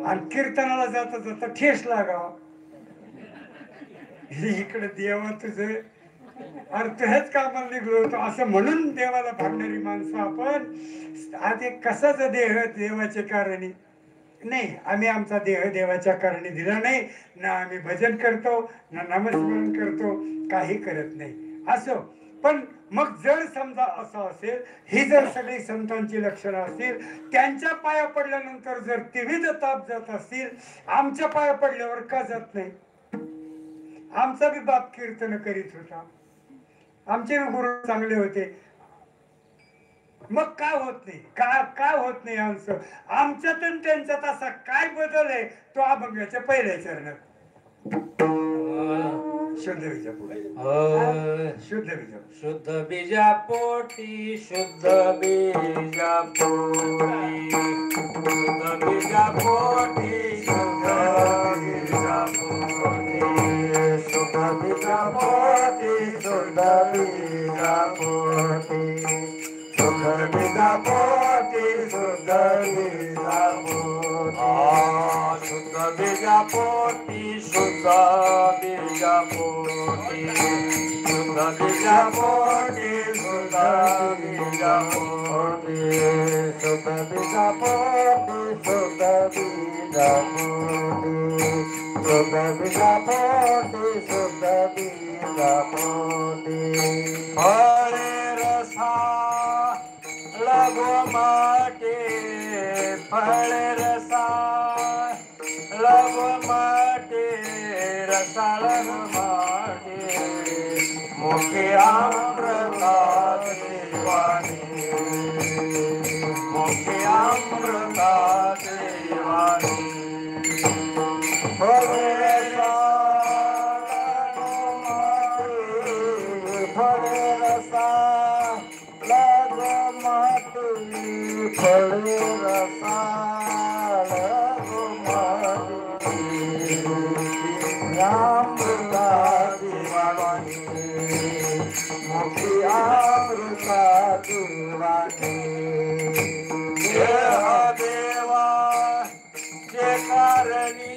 आणि कीर्तनाला जाता जाता ठेस लागावा, इकडे देवा तुझं, अरे तू हेच कामाला निघलो होतो असं म्हणून देवाला भांडणारी माणसं आपण. आज एक कसाच देह देवाचे कारणी नाही, आम्ही आमचा देह देवाच्या कारणी दिला नाही ना, आम्ही भजन करतो ना नामस्मरण करतो, काही करत नाही असो. पण मग जर समजा असं असेल, ही जर सगळी संतांची लक्षणं असतील, त्यांच्या पाया पडल्यानंतर जर त्रिविध ताप जात असतील, आमच्या पाया पडल्यावर का जात नाही? आमचा बी बाप कीर्तन करीत होता, आमचे गुरु चांगले होते, मग का होत नाही? का होत नाही? आमच्यात आणि त्यांच्यात असा काय बदल आहे? तो अभंगाच्या पहिल्या चरणात शुद्ध बीजा पोटी, शुद्ध बीजा, शुद्ध बीजा पोटी, शुद्ध बीजा पोटी, शुद्ध बीजा पोटी, शुद्ध बीजा पोटी, शुद्ध बीजा पोटी, शुद्ध बीजा पोटी, शुद्ध बीजा पोटी, शुद्ध बीजा पोटी, शुद्ध बीजा पोटी, शुद्ध बीजा पोटी, शुद्ध बीजा पोटी, शुद्ध बीजा पोटी, शुद्ध बीजा पोटी, शुद्ध बीजा पोटी, शुद्ध बीजा पोटी, शुद्ध बीजा पोटी. फळे रसा लगो माटे, फळे रसा लगो माटे, रसा लगो माटे, मुखे अमृताचे वाणी, मुखे अमृताचे वाणी. फळे रसा लगो माटे, फळे रसा लगो माटे, फळे रसा लगो माटे, अमृताची वाणी, मुखी अमृताची वाणी. देह देवा चे कारणी,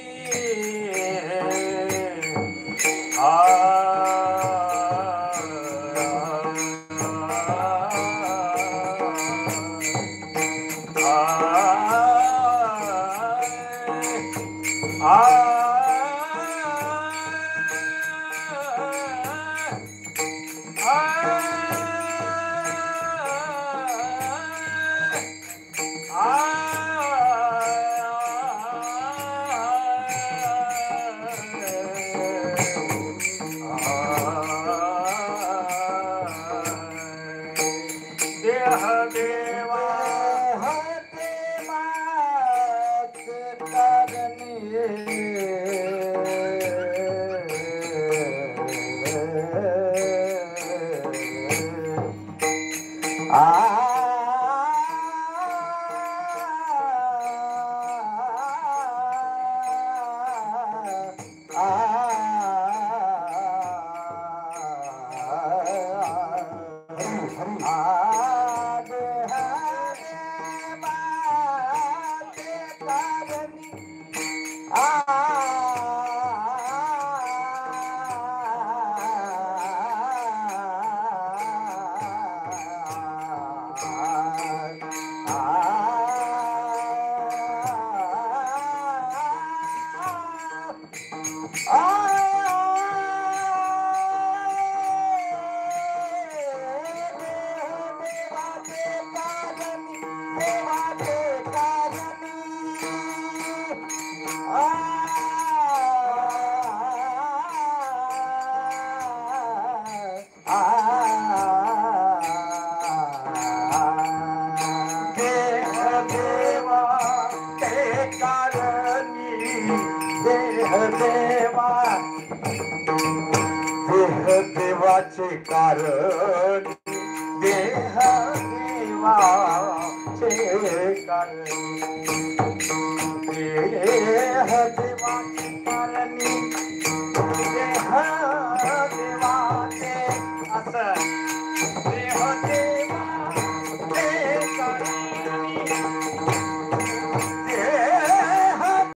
देवाचे कारण, देह देवाचे कारण, देह देवाचे कारण,